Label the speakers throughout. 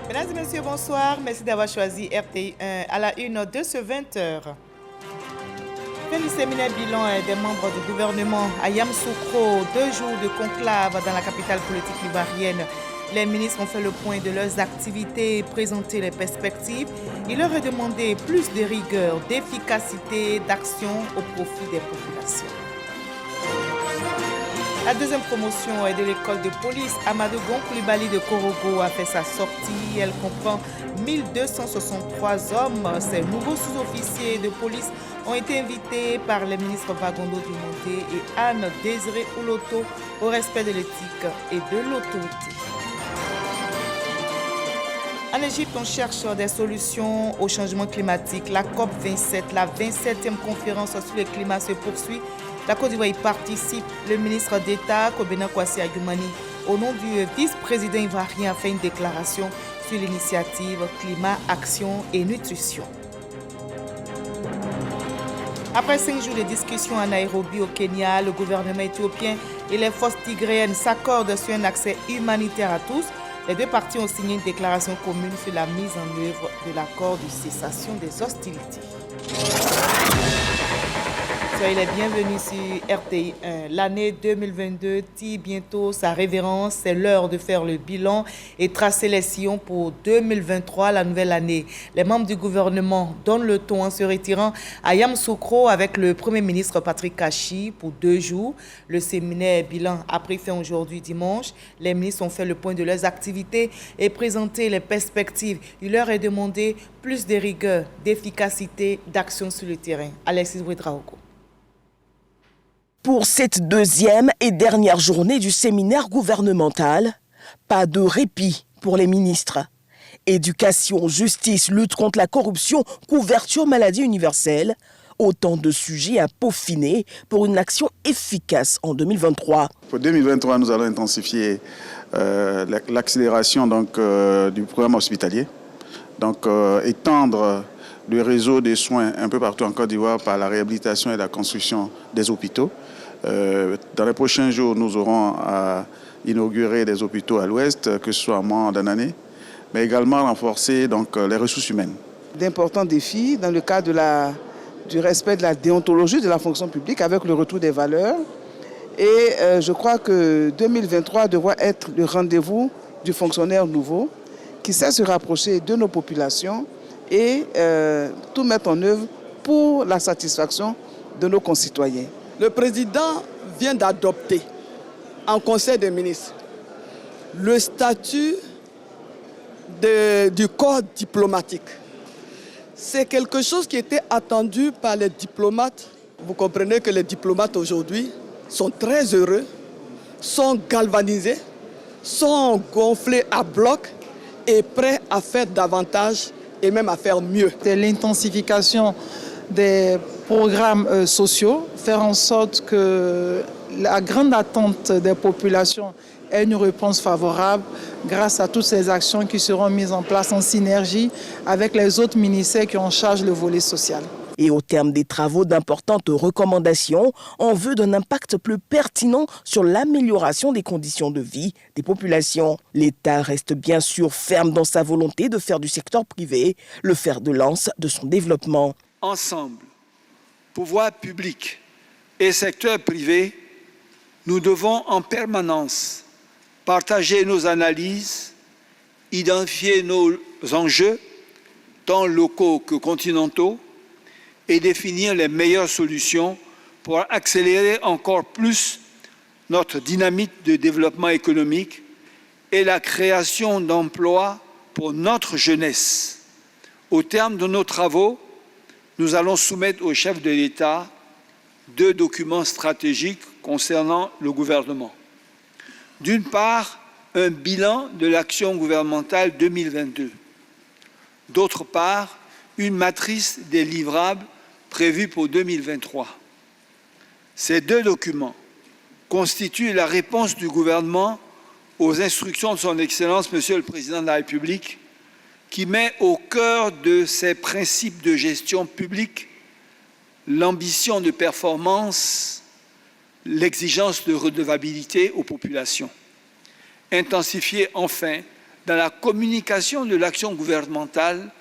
Speaker 1: Mesdames et messieurs, bonsoir. Merci d'avoir choisi RTI 1 à la une de ce 20h. Fin du séminaire bilan des membres du gouvernement à Yamoussoukro, 2 jours de conclave dans la capitale politique ivoirienne. Les ministres ont fait le point de leurs activités et présenté les perspectives. Il leur est demandé plus de rigueur, d'efficacité, d'action au profit des populations. La deuxième promotion de l'école de police Amadou Gon Coulibaly de Korogo a fait sa sortie. Elle comprend 1263 hommes. Ces nouveaux sous-officiers de police ont été invités par les ministres Vagondo Dumonté et Anne Désiré Ouloto au respect de l'éthique et de l'autorité. En Égypte, on cherche des solutions au changement climatique. La COP27, la 27e conférence sur le climat se poursuit. La Côte d'Ivoire y participe. Le ministre d'État, Kobena Kwasi Ayoumani, au nom du vice-président ivoirien, a fait une déclaration sur l'initiative Climat, Action et Nutrition. Après 5 jours de discussion à Nairobi, au Kenya, le gouvernement éthiopien et les forces tigréennes s'accordent sur un accès humanitaire à tous. Les deux parties ont signé une déclaration commune sur la mise en œuvre de l'accord de cessation des hostilités. Soyez les bienvenus sur RTI 1. L'année 2022 tire bientôt sa révérence. C'est l'heure de faire le bilan et tracer les sillons pour 2023, la nouvelle année. Les membres du gouvernement donnent le ton en se retirant à Yamoussoukro avec le Premier ministre Patrick Kachi pour 2 jours. Le séminaire bilan a pris fin aujourd'hui dimanche. Les ministres ont fait le point de leurs activités et présenté les perspectives. Il leur est demandé plus de rigueur, d'efficacité, d'action sur le terrain. Alexis Ouedraogo.
Speaker 2: Pour cette deuxième et dernière journée du séminaire gouvernemental, pas de répit pour les ministres. Éducation, justice, lutte contre la corruption, couverture maladie universelle, autant de sujets à peaufiner pour une action efficace en 2023.
Speaker 3: Pour 2023, nous allons intensifier l'accélération du programme hospitalier, étendre le réseau des soins un peu partout en Côte d'Ivoire par la réhabilitation et la construction des hôpitaux. Dans les prochains jours, nous aurons à inaugurer des hôpitaux à l'ouest, que ce soit en moins d'une année, mais également renforcer les ressources humaines.
Speaker 4: D'importants défis dans le cadre du respect de la déontologie de la fonction publique avec le retour des valeurs. Et je crois que 2023 devra être le rendez-vous du fonctionnaire nouveau qui sait se rapprocher de nos populations et tout mettre en œuvre pour la satisfaction de nos concitoyens.
Speaker 5: Le président vient d'adopter en Conseil des ministres le statut du corps diplomatique. C'est quelque chose qui était attendu par les diplomates. Vous comprenez que les diplomates aujourd'hui sont très heureux, sont galvanisés, sont gonflés à bloc et prêts à faire davantage et même à faire mieux.
Speaker 6: C'est l'intensification des programmes sociaux, faire en sorte que la grande attente des populations ait une réponse favorable grâce à toutes ces actions qui seront mises en place en synergie avec les autres ministères qui ont en charge le volet social.
Speaker 2: Et au terme des travaux, d'importantes recommandations en vue d'un impact plus pertinent sur l'amélioration des conditions de vie des populations. L'État reste bien sûr ferme dans sa volonté de faire du secteur privé le fer de lance de son développement.
Speaker 7: Ensemble, pouvoir public et secteur privé, nous devons en permanence partager nos analyses, identifier nos enjeux, tant locaux que continentaux, et définir les meilleures solutions pour accélérer encore plus notre dynamique de développement économique et la création d'emplois pour notre jeunesse. Au terme de nos travaux, nous allons soumettre au chef de l'État 2 documents stratégiques concernant le gouvernement. D'une part, un bilan de l'action gouvernementale 2022. D'autre part, une matrice des livrables prévue pour 2023. Ces 2 documents constituent la réponse du gouvernement aux instructions de son Excellence, Monsieur le Président de la République, qui met au cœur de ses principes de gestion publique l'ambition de performance, l'exigence de redevabilité aux populations. Intensifier enfin dans la communication de l'action gouvernementale,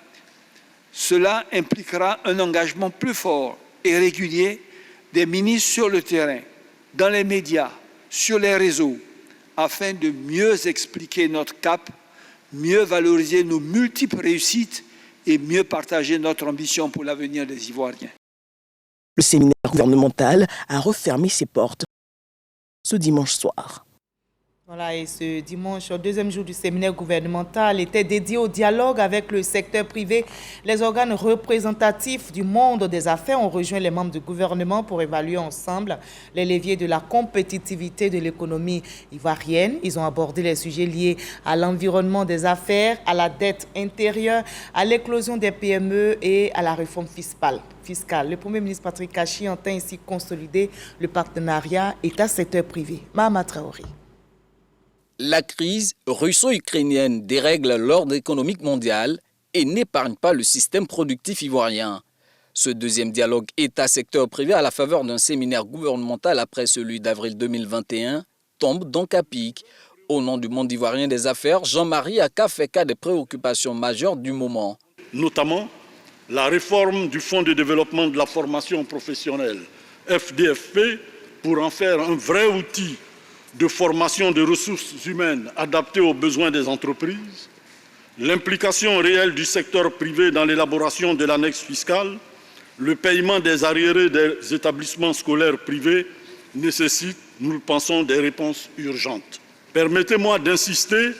Speaker 7: cela impliquera un engagement plus fort et régulier des ministres sur le terrain, dans les médias, sur les réseaux, afin de mieux expliquer notre cap, mieux valoriser nos multiples réussites et mieux partager notre ambition pour l'avenir des Ivoiriens.
Speaker 2: Le séminaire gouvernemental a refermé ses portes ce dimanche soir.
Speaker 1: Voilà, et ce dimanche, deuxième jour du séminaire gouvernemental, était dédié au dialogue avec le secteur privé. Les organes représentatifs du monde des affaires ont rejoint les membres du gouvernement pour évaluer ensemble les leviers de la compétitivité de l'économie ivoirienne. Ils ont abordé les sujets liés à l'environnement des affaires, à la dette intérieure, à l'éclosion des PME et à la réforme fiscale. Le Premier ministre Patrick Kachi entend ainsi consolider le partenariat État-secteur privé. Mahama Traoré.
Speaker 8: La crise russo-ukrainienne dérègle l'ordre économique mondial et n'épargne pas le système productif ivoirien. Ce deuxième dialogue État-secteur privé à la faveur d'un séminaire gouvernemental après celui d'avril 2021 tombe donc à pic. Au nom du monde ivoirien des affaires, Jean-Marie Aka fait cas des préoccupations majeures du moment.
Speaker 9: Notamment la réforme du Fonds de développement de la formation professionnelle, FDFP, pour en faire un vrai outil de formation de ressources humaines adaptées aux besoins des entreprises, l'implication réelle du secteur privé dans l'élaboration de l'annexe fiscale, le paiement des arriérés des établissements scolaires privés nécessite, nous le pensons, des réponses urgentes. Permettez-moi d'insister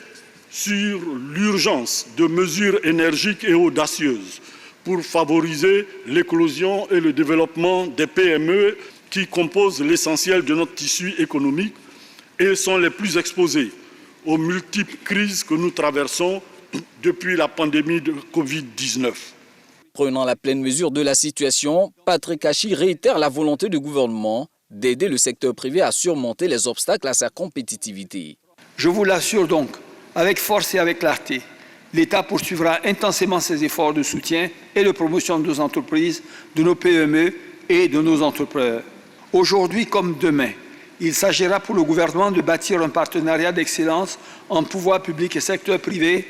Speaker 9: sur l'urgence de mesures énergiques et audacieuses pour favoriser l'éclosion et le développement des PME qui composent l'essentiel de notre tissu économique et sont les plus exposés aux multiples crises que nous traversons depuis la pandémie de Covid-19.
Speaker 8: Prenant la pleine mesure de la situation, Patrick Kachi réitère la volonté du gouvernement d'aider le secteur privé à surmonter les obstacles à sa compétitivité.
Speaker 7: Je vous l'assure donc, avec force et avec clarté, l'État poursuivra intensément ses efforts de soutien et de promotion de nos entreprises, de nos PME et de nos entrepreneurs. Aujourd'hui comme demain, il s'agira pour le gouvernement de bâtir un partenariat d'excellence entre pouvoir public et secteur privé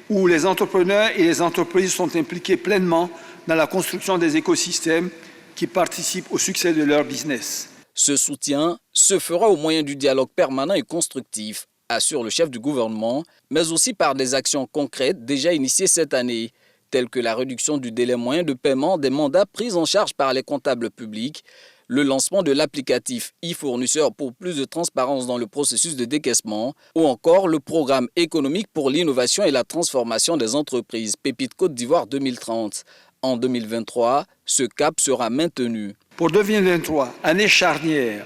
Speaker 7: où les entrepreneurs et les entreprises sont impliqués pleinement dans la construction des écosystèmes qui participent au succès de leur business.
Speaker 8: Ce soutien se fera au moyen du dialogue permanent et constructif, assure le chef du gouvernement, mais aussi par des actions concrètes déjà initiées cette année, telles que la réduction du délai moyen de paiement des mandats pris en charge par les comptables publics, le lancement de l'applicatif e-fournisseur pour plus de transparence dans le processus de décaissement ou encore le programme économique pour l'innovation et la transformation des entreprises Pépite Côte d'Ivoire 2030. En 2023, ce cap sera maintenu.
Speaker 7: Pour 2023, année charnière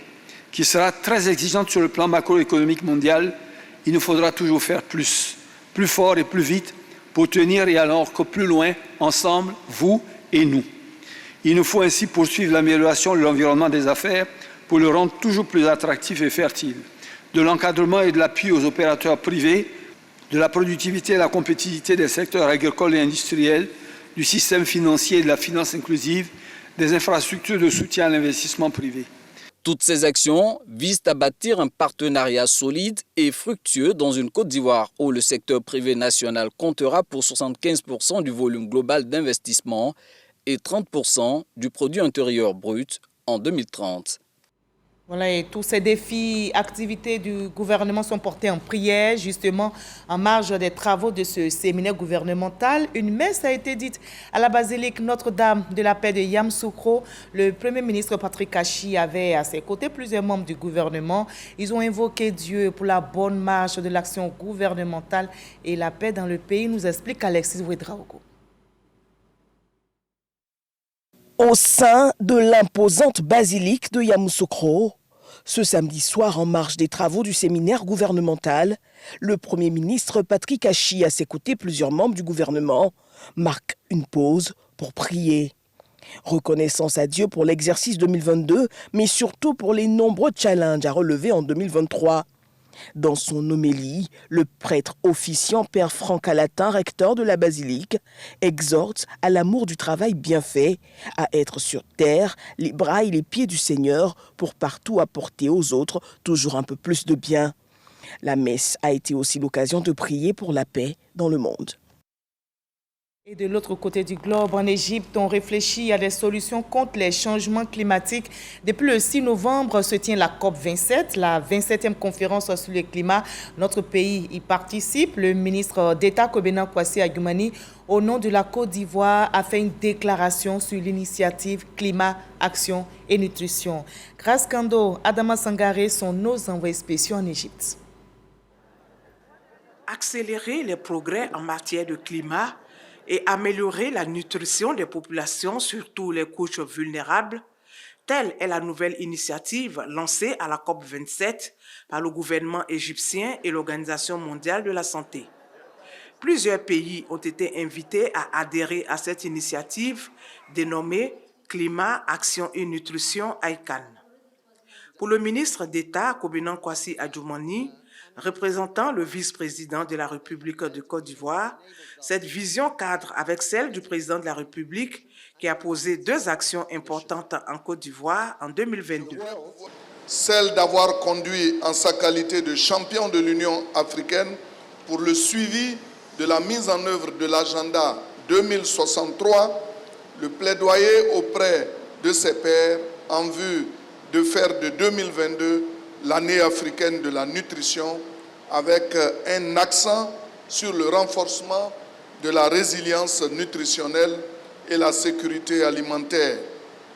Speaker 7: qui sera très exigeante sur le plan macroéconomique mondial, il nous faudra toujours faire plus fort et plus vite pour tenir et aller encore plus loin ensemble, vous et nous. Il nous faut ainsi poursuivre l'amélioration de l'environnement des affaires pour le rendre toujours plus attractif et fertile, de l'encadrement et de l'appui aux opérateurs privés, de la productivité et la compétitivité des secteurs agricoles et industriels, du système financier et de la finance inclusive, des infrastructures de soutien à l'investissement privé.
Speaker 8: Toutes ces actions visent à bâtir un partenariat solide et fructueux dans une Côte d'Ivoire où le secteur privé national comptera pour 75% du volume global d'investissement et 30% du produit intérieur brut en 2030.
Speaker 1: Voilà, et tous ces défis, activités du gouvernement sont portés en prière, justement, en marge des travaux de ce séminaire gouvernemental. Une messe a été dite à la basilique Notre-Dame de la Paix de Yamoussoukro. Le Premier ministre Patrick Kachi avait à ses côtés plusieurs membres du gouvernement. Ils ont invoqué Dieu pour la bonne marche de l'action gouvernementale et la paix dans le pays, nous explique Alexis Ouedraogo.
Speaker 2: Au sein de l'imposante basilique de Yamoussoukro, ce samedi soir, en marge des travaux du séminaire gouvernemental, le Premier ministre Patrick Kachi, à ses côtés plusieurs membres du gouvernement, marque une pause pour prier. Reconnaissance à Dieu pour l'exercice 2022, mais surtout pour les nombreux challenges à relever en 2023. Dans son homélie, le prêtre officiant Père Franck Alatin, recteur de la basilique, exhorte à l'amour du travail bien fait, à être sur terre, les bras et les pieds du Seigneur pour partout apporter aux autres toujours un peu plus de bien. La messe a été aussi l'occasion de prier pour la paix dans le monde.
Speaker 1: Et de l'autre côté du globe, en Égypte, on réfléchit à des solutions contre les changements climatiques. Depuis le 6 novembre se tient la COP27, la 27e conférence sur le climat. Notre pays y participe. Le ministre d'État Kobena Kwasi Adjumani, au nom de la Côte d'Ivoire, a fait une déclaration sur l'initiative Climat, Action et Nutrition. Grace Kando, Adama Sangaré sont nos envoyés spéciaux en Égypte.
Speaker 10: Accélérer les progrès en matière de climat et améliorer la nutrition des populations, surtout les couches vulnérables, telle est la nouvelle initiative lancée à la COP27 par le gouvernement égyptien et l'Organisation mondiale de la santé. Plusieurs pays ont été invités à adhérer à cette initiative dénommée Climat, Action et Nutrition ICAN. Pour le ministre d'État Kobena Kwasi Adjumani, représentant le vice-président de la République de Côte d'Ivoire, cette vision cadre avec celle du président de la République qui a posé 2 actions importantes en Côte d'Ivoire en 2022.
Speaker 11: Celle d'avoir conduit en sa qualité de champion de l'Union africaine pour le suivi de la mise en œuvre de l'agenda 2063, le plaidoyer auprès de ses pairs en vue de faire de 2022 l'année africaine de la nutrition avec un accent sur le renforcement de la résilience nutritionnelle et la sécurité alimentaire,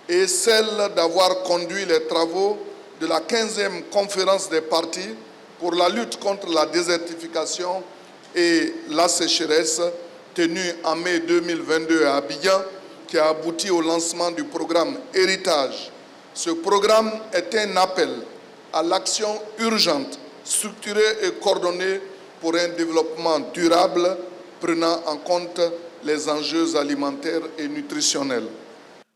Speaker 11: et celle d'avoir conduit les travaux de la 15e conférence des parties pour la lutte contre la désertification et la sécheresse tenue en mai 2022 à Abidjan, qui a abouti au lancement du programme Héritage. Ce programme est un appel à l'action urgente, structurée et coordonnée pour un développement durable prenant en compte les enjeux alimentaires et nutritionnels.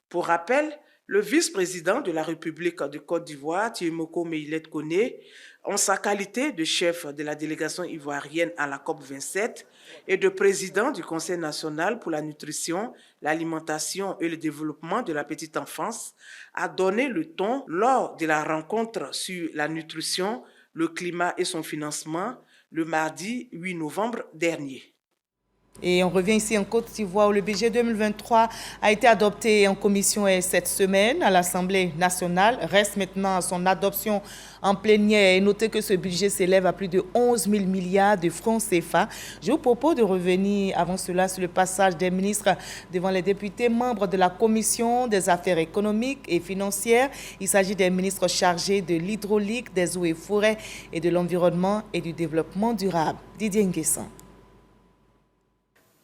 Speaker 10: Pour rappel, le vice-président de la République de Côte d'Ivoire, Thiemoko Meïlet Koné, en sa qualité de chef de la délégation ivoirienne à la COP27 et de président du Conseil national pour la nutrition, l'alimentation et le développement de la petite enfance, a donné le ton lors de la rencontre sur la nutrition, le climat et son financement le mardi 8 novembre dernier.
Speaker 1: Et on revient ici en Côte d'Ivoire où le budget 2023 a été adopté en commission cette semaine à l'Assemblée nationale. Reste maintenant à son adoption en plénière. Et notez que ce budget s'élève à plus de 11 000 milliards de francs CFA. Je vous propose de revenir avant cela sur le passage des ministres devant les députés membres de la Commission des affaires économiques et financières. Il s'agit des ministres chargés de l'hydraulique, des eaux et forêts et de l'environnement et du développement durable. Didier Nguessan.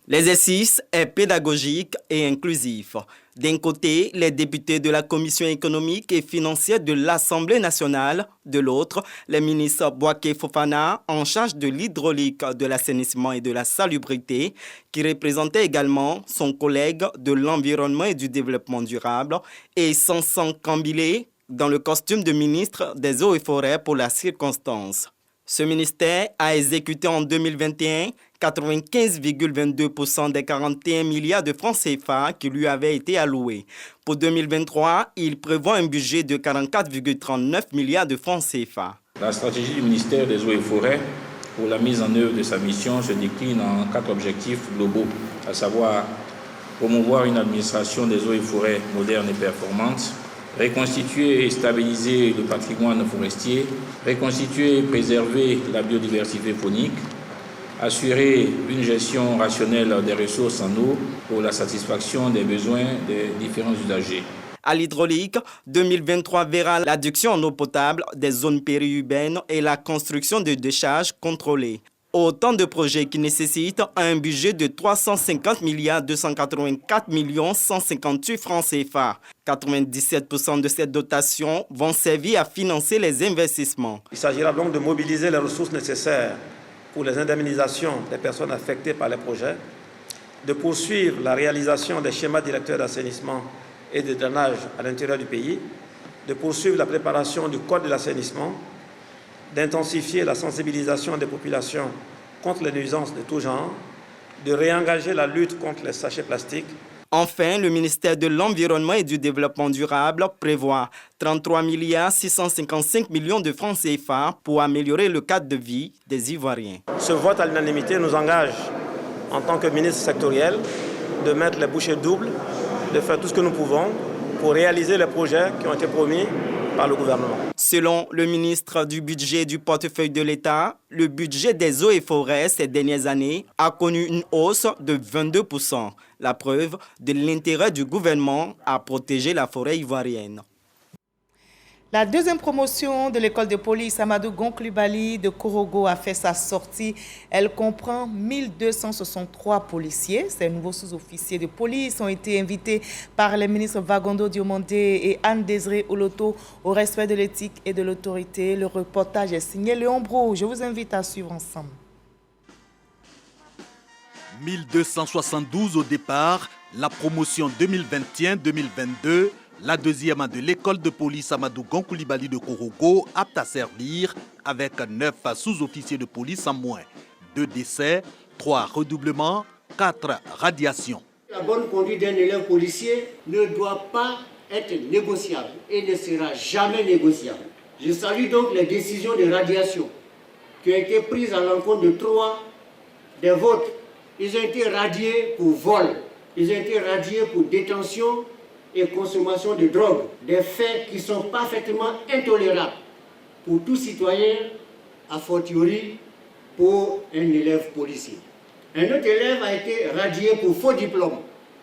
Speaker 12: L'exercice est pédagogique et inclusif. D'un côté, les députés de la Commission économique et financière de l'Assemblée nationale. De l'autre, les ministres Bouaké Fofana, en charge de l'hydraulique, de l'assainissement et de la salubrité, qui représentait également son collègue de l'environnement et du développement durable, et Sansan Kambilé, dans le costume de ministre des eaux et forêts pour la circonstance. Ce ministère a exécuté en 2021 95,22% des 41 milliards de francs CFA qui lui avaient été alloués. Pour 2023, il prévoit un budget de 44,39 milliards de francs CFA.
Speaker 13: La stratégie du ministère des Eaux et Forêts pour la mise en œuvre de sa mission se décline en 4 objectifs globaux, à savoir promouvoir une administration des eaux et forêts moderne et performante, reconstituer et stabiliser le patrimoine forestier, reconstituer et préserver la biodiversité faunique, assurer une gestion rationnelle des ressources en eau pour la satisfaction des besoins des différents usagers.
Speaker 12: À l'hydraulique, 2023 verra l'adduction en eau potable des zones périurbaines et la construction de décharges contrôlées. Autant de projets qui nécessitent un budget de 350 284 158 francs CFA. 97% de cette dotation vont servir à financer les investissements.
Speaker 14: Il s'agira donc de mobiliser les ressources nécessaires pour les indemnisations des personnes affectées par les projets, de poursuivre la réalisation des schémas directeurs d'assainissement et de drainage à l'intérieur du pays, de poursuivre la préparation du code de l'assainissement, d'intensifier la sensibilisation des populations contre les nuisances de tout genre, de réengager la lutte contre les sachets plastiques.
Speaker 12: Enfin, le ministère de l'Environnement et du Développement durable prévoit 33 655 millions de francs CFA pour améliorer le cadre de vie des Ivoiriens.
Speaker 14: Ce vote à l'unanimité nous engage, en tant que ministre sectoriel, de mettre les bouchées doubles, de faire tout ce que nous pouvons pour réaliser les projets qui ont été promis par le gouvernement.
Speaker 12: Selon le ministre du Budget et du portefeuille de l'État, le budget des eaux et forêts ces dernières années a connu une hausse de 22%. La preuve de l'intérêt du gouvernement à protéger la forêt ivoirienne.
Speaker 1: La deuxième promotion de l'école de police Amadou Gon Coulibaly de Korogo a fait sa sortie. Elle comprend 1263 policiers. Ces nouveaux sous-officiers de police ont été invités par les ministres Vagondo Diomandé et Anne-Désirée Oloto au respect de l'éthique et de l'autorité. Le reportage est signé Léon Bro. Je vous invite à suivre ensemble.
Speaker 15: 1272 au départ, la promotion 2021-2022. La deuxième de l'école de police Amadou Gon Coulibaly de Korogo, apte à servir avec 9 sous-officiers de police en moins. 2 décès, 3 redoublements, 4 radiations.
Speaker 16: La bonne conduite d'un élève policier ne doit pas être négociable et ne sera jamais négociable. Je salue donc les décisions de radiation qui ont été prises à l'encontre de 3 des vôtres. Ils ont été radiés pour vol, ils ont été radiés pour détention et consommation de drogue, des faits qui sont parfaitement intolérables pour tout citoyen, a fortiori pour un élève policier. Un autre élève a été radié pour faux diplôme.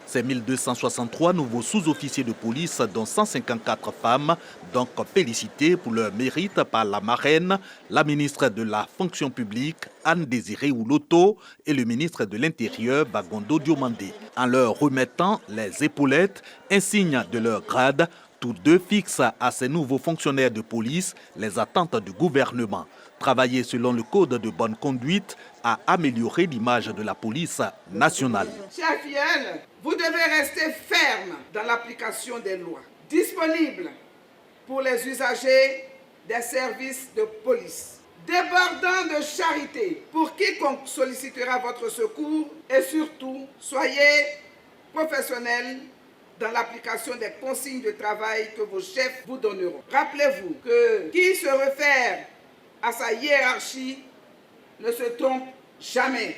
Speaker 15: Ces 1263 nouveaux sous-officiers de police, dont 154 femmes, donc félicités pour leur mérite par la marraine, la ministre de la fonction publique, Anne-Désirée Oloto, et le ministre de l'Intérieur, Vagondo Diomandé. En leur remettant les épaulettes, insigne de leur grade, tous deux fixent à ces nouveaux fonctionnaires de police les attentes du gouvernement. Travailler selon le code de bonne conduite à améliorer l'image de la police nationale.
Speaker 4: Chers fidèles, vous devez rester ferme dans l'application des lois, disponible pour les usagers des services de police, débordant de charité pour quiconque sollicitera votre secours et surtout, soyez professionnels dans l'application des consignes de travail que vos chefs vous donneront. Rappelez-vous que qui se réfère à sa hiérarchie ne se trompe jamais.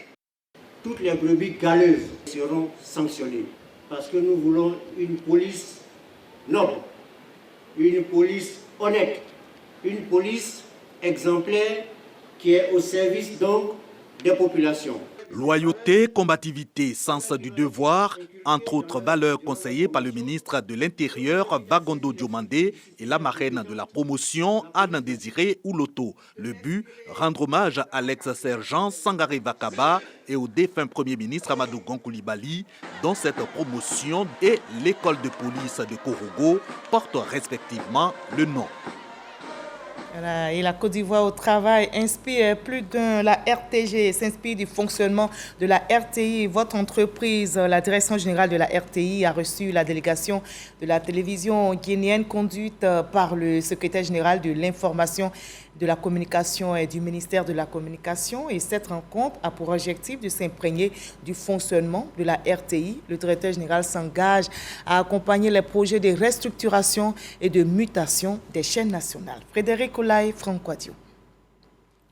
Speaker 16: Toutes les brebis galeuses seront sanctionnées parce que nous voulons une police noble, une police honnête, une police exemplaire qui est au service donc des populations.
Speaker 15: Loyauté, combativité, sens du devoir, entre autres valeurs conseillées par le ministre de l'Intérieur, Vagondo Diomandé, et la marraine de la promotion, Anne-Désirée Oloto. Le but, rendre hommage à l'ex-sergent Sangaré Vakaba et au défunt Premier ministre Amadou Gon Coulibaly, dont cette promotion et l'école de police de Korogo portent respectivement le nom.
Speaker 1: Voilà, et la Côte d'Ivoire au travail inspire plus d'un. La RTG s'inspire du fonctionnement de la RTI. Votre entreprise, la direction générale de la RTI, a reçu la délégation de la télévision guinéenne conduite par le secrétaire général de l'information, de la communication et du ministère de la Communication. Et cette rencontre a pour objectif de s'imprégner du fonctionnement de la RTI. Le directeur général s'engage à accompagner les projets de restructuration et de mutation des chaînes nationales. Frédéric Oulaye, Franck-Quadio.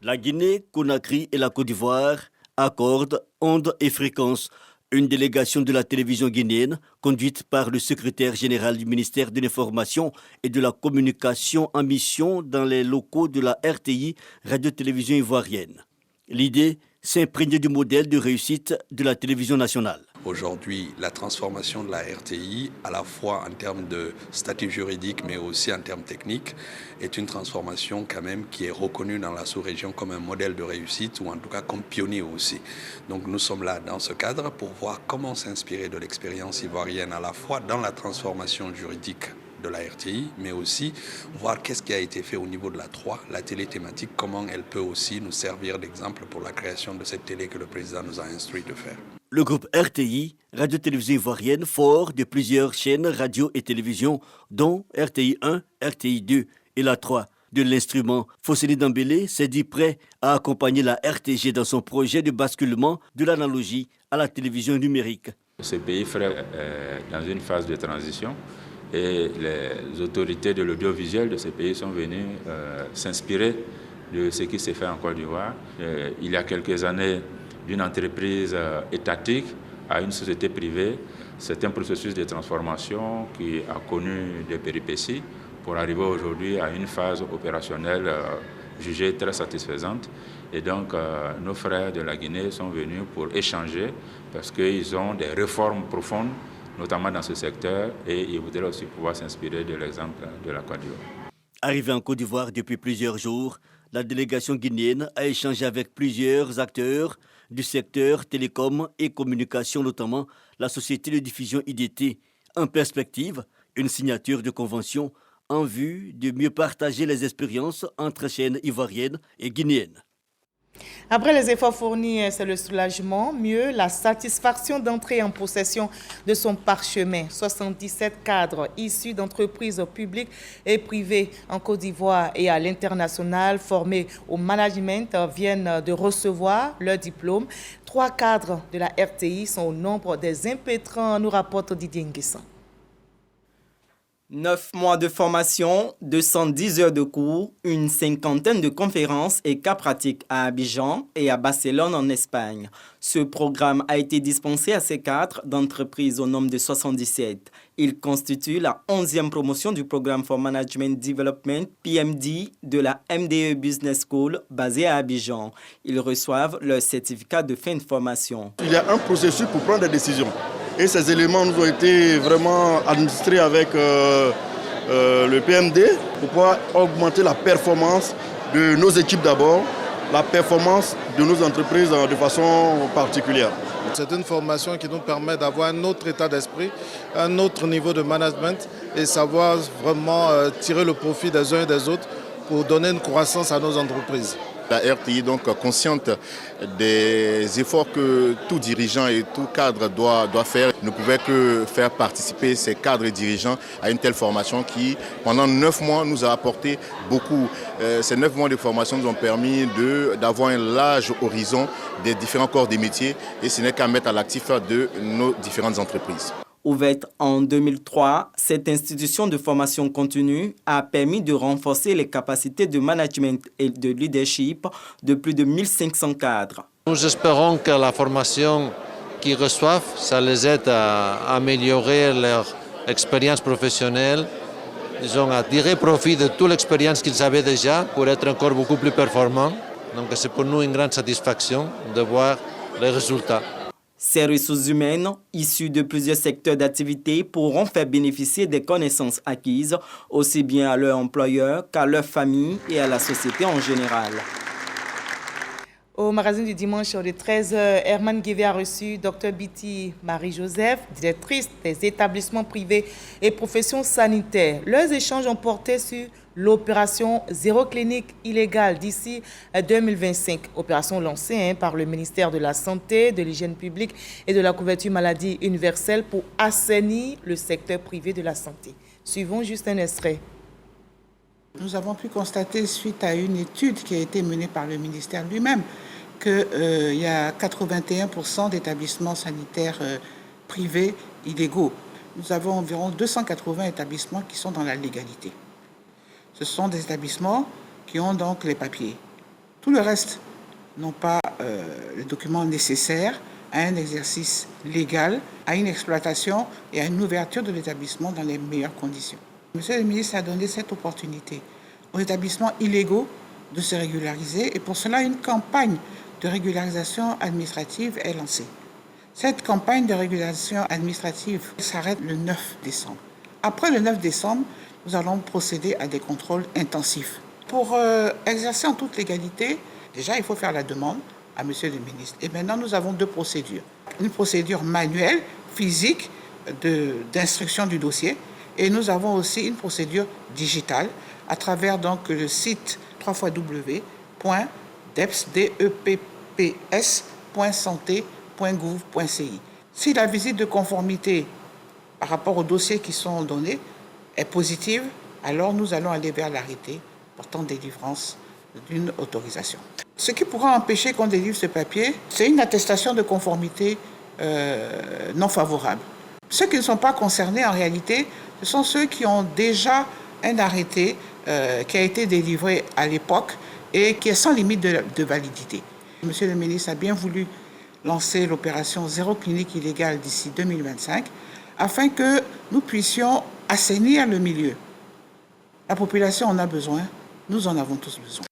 Speaker 17: La Guinée, Conakry et la Côte d'Ivoire accordent ondes et fréquences. Une délégation de la télévision guinéenne, conduite par le secrétaire général du ministère de l'Information et de la Communication en mission dans les locaux de la RTI, Radio-Télévision ivoirienne. L'idée, s'imprégner du modèle de réussite de la télévision nationale.
Speaker 18: Aujourd'hui, la transformation de la RTI, à la fois en termes de statut juridique, mais aussi en termes techniques, est une transformation quand même qui est reconnue dans la sous-région comme un modèle de réussite, ou en tout cas comme pionnier aussi. Donc nous sommes là dans ce cadre pour voir comment s'inspirer de l'expérience ivoirienne, à la fois dans la transformation juridique de la RTI, mais aussi voir qu'est-ce qui a été fait au niveau de la 3, la télé thématique, comment elle peut aussi nous servir d'exemple pour la création de cette télé que le président nous a instruit de faire.
Speaker 17: Le groupe RTI, Radio-Télévision ivoirienne, fort de plusieurs chaînes radio et télévision, dont RTI 1, RTI 2 et la 3. De l'instrument, Fossili Dambélé s'est dit prêt à accompagner la RTG dans son projet de basculement de l'analogie à la télévision numérique.
Speaker 13: Ce pays ferait dans une phase de transition et les autorités de l'audiovisuel de ce pays sont venues s'inspirer de ce qui s'est fait en Côte d'Ivoire. Il y a quelques années, d'une entreprise étatique à une société privée, c'est un processus de transformation qui a connu des péripéties pour arriver aujourd'hui à une phase opérationnelle jugée très satisfaisante. Et donc, nos frères de la Guinée sont venus pour échanger parce qu'ils ont des réformes profondes, notamment dans ce secteur, et ils voudraient aussi pouvoir s'inspirer de l'exemple de la Côte d'Ivoire.
Speaker 17: Arrivée en Côte d'Ivoire depuis plusieurs jours, la délégation guinéenne a échangé avec plusieurs acteurs du secteur télécom et communication, notamment la société de diffusion IDT. En perspective, une signature de convention en vue de mieux partager les expériences entre chaînes ivoiriennes et guinéennes.
Speaker 1: Après les efforts fournis, c'est le soulagement, mieux la satisfaction d'entrer en possession de son parchemin. 77 cadres issus d'entreprises publiques et privées en Côte d'Ivoire et à l'international formés au management viennent de recevoir leur diplôme. 3 cadres de la RTI sont au nombre des impétrants, nous rapporte Didier Nguessan.
Speaker 12: 9 mois de formation, 210 heures de cours, une cinquantaine de conférences et cas pratiques à Abidjan et à Barcelone en Espagne. Ce programme a été dispensé à ces cadres d'entreprises au nombre de 77. Il constitue la 11e promotion du programme for Management Development PMD de la MDE Business School basée à Abidjan. Ils reçoivent leur certificat de fin de formation.
Speaker 19: Il y a un processus pour prendre des décisions. Et ces éléments nous ont été vraiment administrés avec le PMD pour pouvoir augmenter la performance de nos équipes d'abord, la performance de nos entreprises de façon particulière.
Speaker 20: C'est une formation qui nous permet d'avoir un autre état d'esprit, un autre niveau de management et savoir vraiment tirer le profit des uns et des autres pour donner une croissance à nos entreprises.
Speaker 21: La RTI est donc consciente des efforts que tout dirigeant et tout cadre doit faire. Ne pouvait que faire participer ces cadres et dirigeants à une telle formation qui, pendant 9 mois, nous a apporté beaucoup. Ces 9 mois de formation nous ont permis d'avoir un large horizon des différents corps des métiers et ce n'est qu'à mettre à l'actif de nos différentes entreprises.
Speaker 12: Ouverte en 2003, cette institution de formation continue a permis de renforcer les capacités de management et de leadership de plus de 1500 cadres.
Speaker 22: Nous espérons que la formation qu'ils reçoivent, ça les aide à améliorer leur expérience professionnelle, disons, à tirer profit de toute l'expérience qu'ils avaient déjà pour être encore beaucoup plus performants. Donc c'est pour nous une grande satisfaction de voir les résultats.
Speaker 12: Ces ressources humaines, issues de plusieurs secteurs d'activité, pourront faire bénéficier des connaissances acquises, aussi bien à leur employeur qu'à leur famille et à la société en général.
Speaker 1: Au magazine du dimanche de 13h, Herman Guévé a reçu Dr Biti Marie-Joseph, directrice des établissements privés et professions sanitaires. Leurs échanges ont porté sur l'opération Zéro clinique illégale d'ici 2025. Opération lancée par le ministère de la Santé, de l'Hygiène publique et de la couverture maladie universelle pour assainir le secteur privé de la santé. Suivons juste un extrait.
Speaker 23: Nous avons pu constater, suite à une étude qui a été menée par le ministère lui-même, qu'il y a 81% d'établissements sanitaires privés illégaux. Nous avons environ 280 établissements qui sont dans la légalité. Ce sont des établissements qui ont donc les papiers. Tout le reste n'ont pas les documents nécessaires à un exercice légal, à une exploitation et à une ouverture de l'établissement dans les meilleures conditions. Monsieur le ministre a donné cette opportunité aux établissements illégaux de se régulariser et pour cela, une campagne de régularisation administrative est lancée. Cette campagne de régularisation administrative s'arrête le 9 décembre. Après le 9 décembre, nous allons procéder à des contrôles intensifs. Pour exercer en toute légalité, déjà, il faut faire la demande à monsieur le ministre. Et maintenant, nous avons 2 procédures. Une procédure manuelle, physique, d'instruction du dossier. Et nous avons aussi une procédure digitale à travers donc le site www.deps.santé.gouv.ci. Si la visite de conformité par rapport aux dossiers qui sont donnés est positive, alors nous allons aller vers l'arrêté portant délivrance d'une autorisation. Ce qui pourra empêcher qu'on délivre ce papier, c'est une attestation de conformité non favorables. Ceux qui ne sont pas concernés, en réalité, ce sont ceux qui ont déjà un arrêté qui a été délivré à l'époque et qui est sans limite de validité. Monsieur le ministre a bien voulu lancer l'opération Zéro clinique illégale d'ici 2025 afin que nous puissions assainir le milieu. La population en a besoin, nous en avons tous besoin.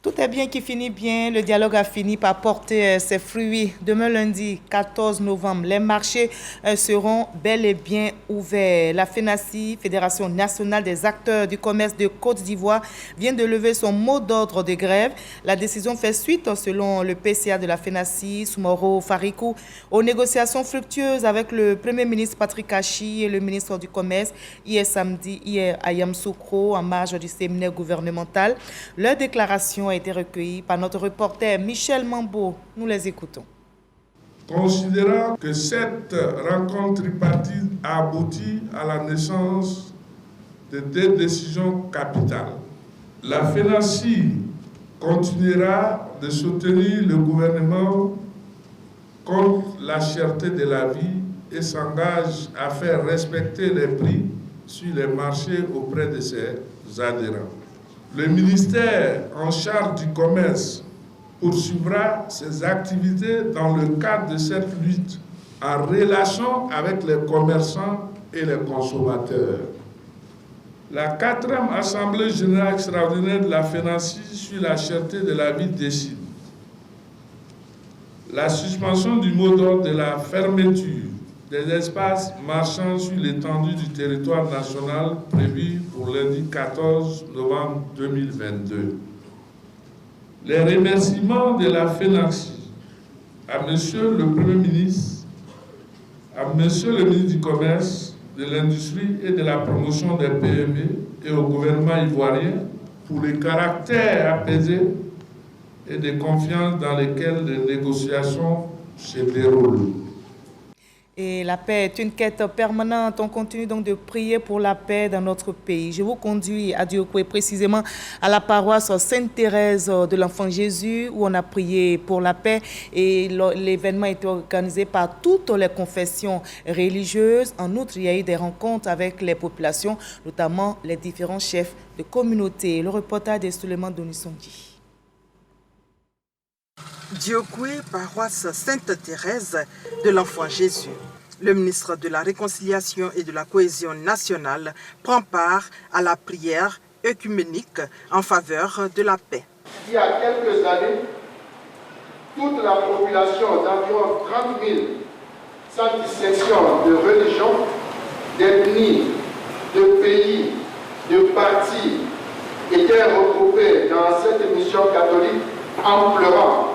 Speaker 1: Tout est bien qui finit bien. Le dialogue a fini par porter ses fruits. Demain lundi 14 novembre, les marchés seront bel et bien ouverts. La FENACI, Fédération nationale des acteurs du commerce de Côte d'Ivoire, vient de lever son mot d'ordre de grève. La décision fait suite, selon le PCA de la FENACI, Soumoro Farikou, aux négociations fructueuses avec le Premier ministre Patrick Achi et le ministre du Commerce hier samedi à Yamoussoukro, en marge du séminaire gouvernemental. Leur déclaration a été recueillie par notre reporter Michel Mambo. Nous les écoutons.
Speaker 3: Considérant que cette rencontre tripartite a abouti à la naissance de deux décisions capitales, la FENACI continuera de soutenir le gouvernement contre la cherté de la vie et s'engage à faire respecter les prix sur les marchés auprès de ses adhérents. Le ministère en charge du commerce poursuivra ses activités dans le cadre de cette lutte en relation avec les commerçants et les consommateurs. La 4e Assemblée générale extraordinaire de la FENACI sur la cherté de la vie décide la suspension du mot d'ordre de la fermeture des espaces marchands sur l'étendue du territoire national prévu pour lundi 14 novembre 2022. Les remerciements de la FENACI à Monsieur le Premier ministre, à Monsieur le ministre du Commerce, de l'Industrie et de la Promotion des PME et au gouvernement ivoirien pour le caractère apaisé et de confiance dans lequel les négociations se déroulent.
Speaker 1: Et la paix est une quête permanente. On continue donc de prier pour la paix dans notre pays. Je vous conduis à Diokwe, précisément à la paroisse Sainte-Thérèse de l'Enfant Jésus, où on a prié pour la paix. Et l'événement a été organisé par toutes les confessions religieuses. En outre, il y a eu des rencontres avec les populations, notamment les différents chefs de communauté. Le reportage de Suleiman Donisongi.
Speaker 10: Diokwe, paroisse Sainte-Thérèse de l'Enfant Jésus. Le ministre de la Réconciliation et de la Cohésion nationale prend part à la prière œcuménique en faveur de la paix.
Speaker 11: Il y a quelques années, toute la population d'environ 30 000, sans distinction de religion, d'ethnie, de pays, de parti, étaient regroupés dans cette mission catholique en pleurant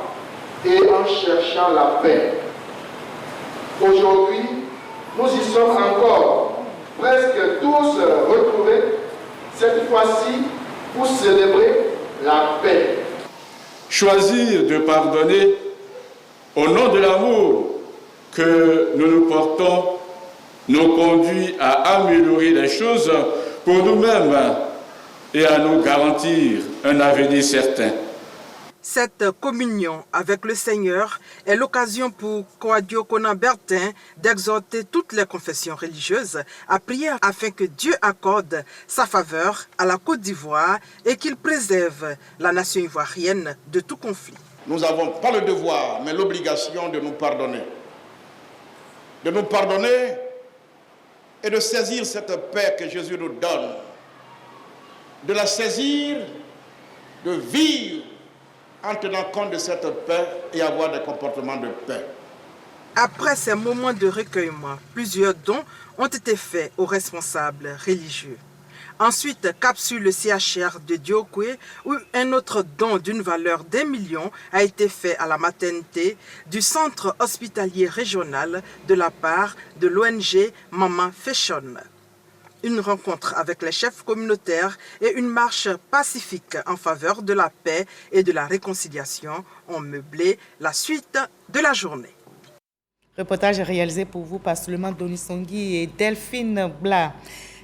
Speaker 11: et en cherchant la paix. Aujourd'hui, nous y sommes encore presque tous retrouvés, cette fois-ci pour célébrer la paix.
Speaker 5: Choisir de pardonner au nom de l'amour que nous nous portons nous conduit à améliorer les choses pour nous-mêmes et à nous garantir un avenir certain.
Speaker 10: Cette communion avec le Seigneur est l'occasion pour Kouadio Konan Bertin d'exhorter toutes les confessions religieuses à prier afin que Dieu accorde sa faveur à la Côte d'Ivoire et qu'il préserve la nation ivoirienne de tout conflit.
Speaker 6: Nous n'avons pas le devoir, mais l'obligation de nous pardonner. De nous pardonner et de saisir cette paix que Jésus nous donne. De la saisir, de vivre en tenant compte de cette paix et avoir des comportements de paix.
Speaker 10: Après ces moments de recueillement, plusieurs dons ont été faits aux responsables religieux. Ensuite, cap sur le CHR de Diokwe, où un autre don d'une valeur d'1 million a été fait à la maternité du centre hospitalier régional de la part de l'ONG Maman Fashion. Une rencontre avec les chefs communautaires et une marche pacifique en faveur de la paix et de la réconciliation ont meublé la suite de la journée.
Speaker 1: Reportage réalisé pour vous par Suleiman Donisongi et Delphine Bla.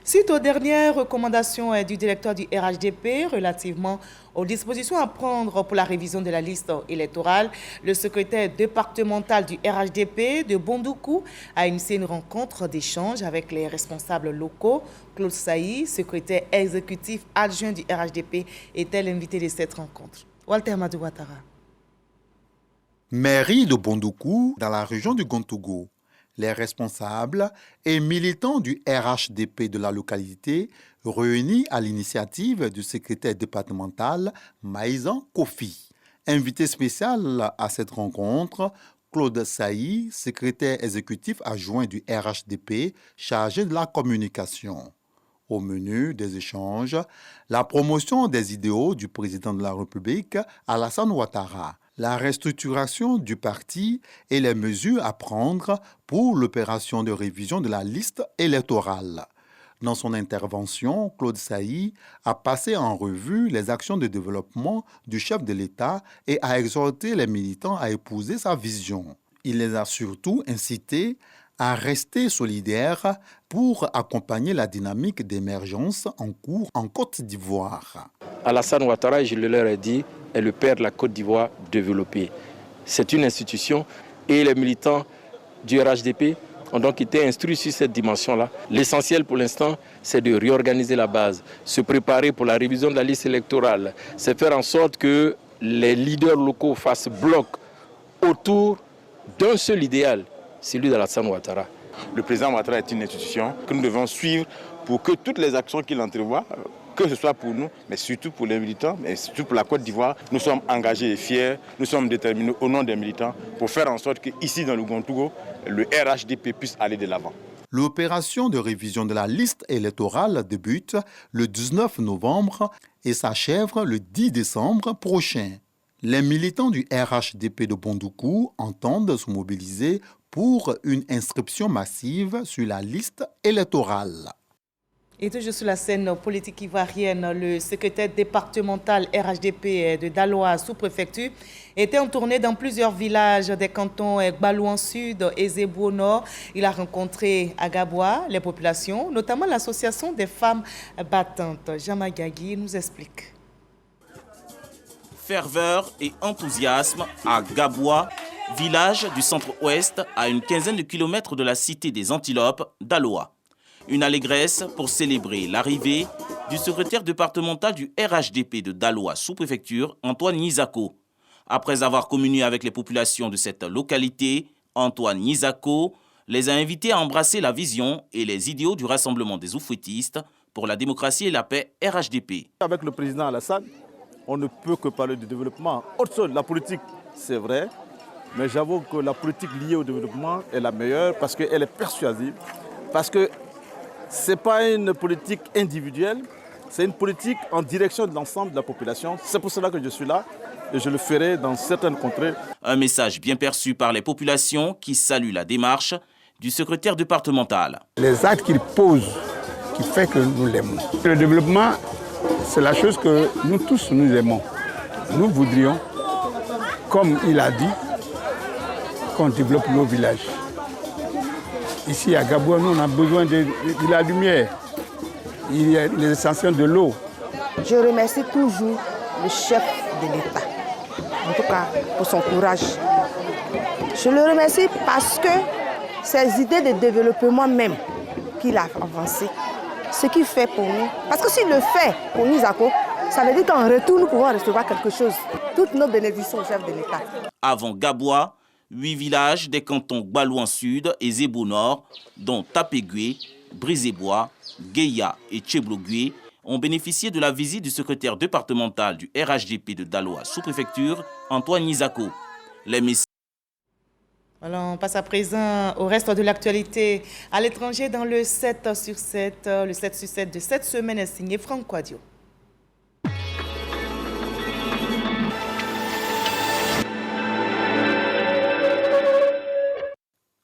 Speaker 1: Suite aux dernières recommandations du directeur du RHDP relativement aux dispositions à prendre pour la révision de la liste électorale, le secrétaire départemental du RHDP de Bondoukou a initié une rencontre d'échange avec les responsables locaux. Claude Saï, secrétaire exécutif adjoint du RHDP, était l'invité de cette rencontre. Walter Madouatara.
Speaker 7: Mairie de Bondoukou, dans la région du Gontogo. Les responsables et militants du RHDP de la localité réunis à l'initiative du secrétaire départemental Maïzan Kofi. Invité spécial à cette rencontre, Claude Saï, secrétaire exécutif adjoint du RHDP chargé de la communication. Au menu des échanges, la promotion des idéaux du président de la République, Alassane Ouattara, la restructuration du parti et les mesures à prendre pour l'opération de révision de la liste électorale. Dans son intervention, Claude Saï a passé en revue les actions de développement du chef de l'État et a exhorté les militants à épouser sa vision. Il les a surtout incités à rester solidaires pour accompagner la dynamique d'émergence en cours en Côte d'Ivoire.
Speaker 8: Alassane Ouattara, je le leur ai dit, est le père de la Côte d'Ivoire développée. C'est une institution et les militants du RHDP ont donc été instruits sur cette dimension-là. L'essentiel pour l'instant, c'est de réorganiser la base, se préparer pour la révision de la liste électorale, c'est faire en sorte que les leaders locaux fassent bloc autour d'un seul idéal, celui d'Alassane Ouattara.
Speaker 9: Le président Ouattara est une institution que nous devons suivre pour que toutes les actions qu'il entrevoit, que ce soit pour nous, mais surtout pour les militants, mais surtout pour la Côte d'Ivoire, nous sommes engagés et fiers, nous sommes déterminés au nom des militants pour faire en sorte qu'ici dans le Gontogo, le RHDP puisse aller de l'avant.
Speaker 7: L'opération de révision de la liste électorale débute le 19 novembre et s'achève le 10 décembre prochain. Les militants du RHDP de Bondoukou entendent se mobiliser pour une inscription massive sur la liste électorale.
Speaker 1: Et toujours sur la scène politique ivoirienne, le secrétaire départemental RHDP de Daloa sous-préfecture était en tournée dans plusieurs villages des cantons Gbalouan Sud et Zébou au Nord. Il a rencontré à Gaboua les populations, notamment l'association des femmes battantes. Jama Gagui nous explique.
Speaker 24: Ferveur et enthousiasme à Gaboua, village du centre-ouest à une quinzaine de kilomètres de la cité des Antilopes, Daloa. Une allégresse pour célébrer l'arrivée du secrétaire départemental du RHDP de Daloa sous-préfecture, Antoine Nizako. Après avoir communié avec les populations de cette localité, Antoine Nizako les a invités à embrasser la vision et les idéaux du Rassemblement des Oufouettistes pour la démocratie et la paix RHDP.
Speaker 25: Avec le président Alassane, on ne peut que parler de développement. Autre chose, la politique, c'est vrai, mais j'avoue que la politique liée au développement est la meilleure parce qu'elle est persuasive, parce que ce n'est pas une politique individuelle, c'est une politique en direction de l'ensemble de la population. C'est pour cela que je suis là et je le ferai dans certaines contrées.
Speaker 24: Un message bien perçu par les populations qui saluent la démarche du secrétaire départemental.
Speaker 26: Les actes qu'il pose, qui fait que nous l'aimons. Le développement, c'est la chose que nous tous nous aimons. Nous voudrions, comme il a dit, qu'on développe nos villages. Ici à Gaboua, nous on a besoin de la lumière, il y a les extensions de l'eau.
Speaker 27: Je remercie toujours le chef de l'État, en tout cas pour son courage. Je le remercie parce que ces idées de développement même qu'il a avancées, ce qu'il fait pour nous, parce que s'il le fait pour Nizako, ça veut dire qu'en retour nous pouvons recevoir quelque chose. Toutes nos bénédictions au chef de l'État.
Speaker 24: Avant Gaboua, 8 villages des cantons Gbalouan Sud et Zébou Nord, dont Tapégué, Brisebois, Guéya et Tchéblogué, ont bénéficié de la visite du secrétaire départemental du RHDP de Daloa sous-préfecture, Antoine Nizako.
Speaker 1: Voilà, on passe à présent au reste de l'actualité. À l'étranger, dans le 7 sur 7, le 7 sur 7 de cette semaine est signé Franck Quadio.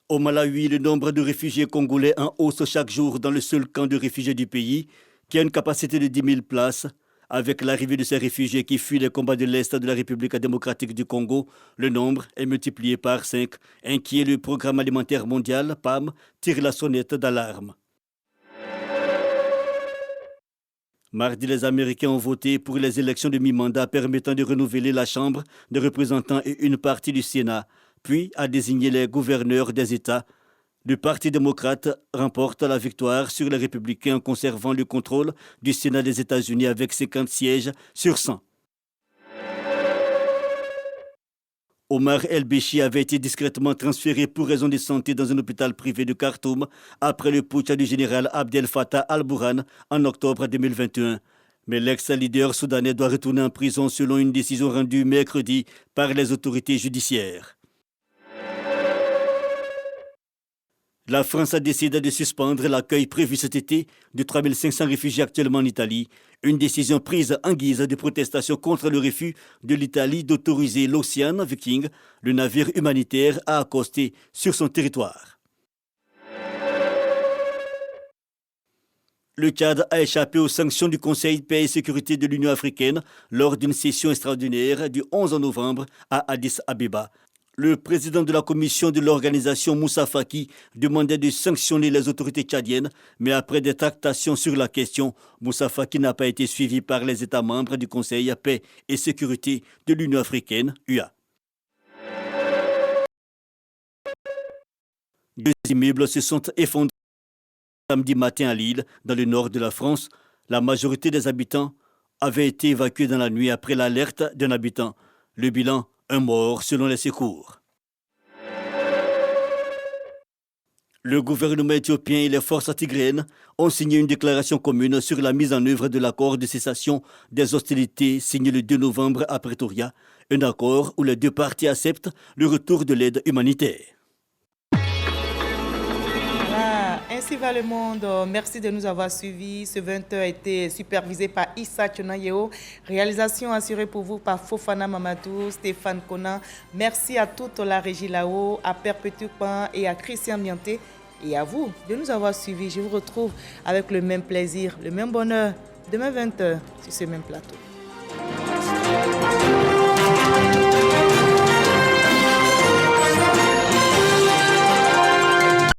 Speaker 17: Au Malawi, le nombre de réfugiés congolais en hausse chaque jour dans le seul camp de réfugiés du pays, qui a une capacité de 10 000 places. Avec l'arrivée de ces réfugiés qui fuient les combats de l'Est de la République démocratique du Congo, le nombre est multiplié par 5. Inquiet, le Programme alimentaire mondial, PAM, tire la sonnette d'alarme. Mardi, les Américains ont voté pour les élections de mi-mandat permettant de renouveler la Chambre des représentants et une partie du Sénat, puis a désigné les gouverneurs des États. Le Parti démocrate remporte la victoire sur les républicains en conservant le contrôle du Sénat des États-Unis avec 50 sièges sur 100. Omar El-Béchi avait été discrètement transféré pour raison de santé dans un hôpital privé de Khartoum après le putsch du général Abdel Fattah al-Burhan en octobre 2021. Mais l'ex-leader soudanais doit retourner en prison selon une décision rendue mercredi par les autorités judiciaires. La France a décidé de suspendre l'accueil prévu cet été de 3500 réfugiés actuellement en Italie. Une décision prise en guise de protestation contre le refus de l'Italie d'autoriser l'Ocean Viking, le navire humanitaire, à accoster sur son territoire. Le Tchad a échappé aux sanctions du Conseil de paix et sécurité de l'Union africaine lors d'une session extraordinaire du 11 novembre à Addis Abeba. Le président de la commission de l'organisation, Moussa Faki, demandait de sanctionner les autorités tchadiennes, mais après des tractations sur la question, Moussa Faki n'a pas été suivi par les États membres du Conseil de paix et sécurité de l'Union africaine, UA. Deux immeubles se sont effondrés samedi matin à Lille, dans le nord de la France. La majorité des habitants avaient été évacués dans la nuit après l'alerte d'un habitant. Le bilan, un mort selon les secours. Le gouvernement éthiopien et les forces tigréennes ont signé une déclaration commune sur la mise en œuvre de l'accord de cessation des hostilités signé le 2 novembre à Pretoria, un accord où les deux parties acceptent le retour de l'aide humanitaire.
Speaker 1: Ainsi va le monde. Merci de nous avoir suivis. Ce 20h a été supervisé par Issa Tchonayeo. Réalisation assurée pour vous par Fofana Mamadou, Stéphane Conan. Merci à toute la régie là-haut, à Perpétue Pan et à Christian Mianté. Et à vous de nous avoir suivis. Je vous retrouve avec le même plaisir, le même bonheur, demain 20h sur ce même plateau.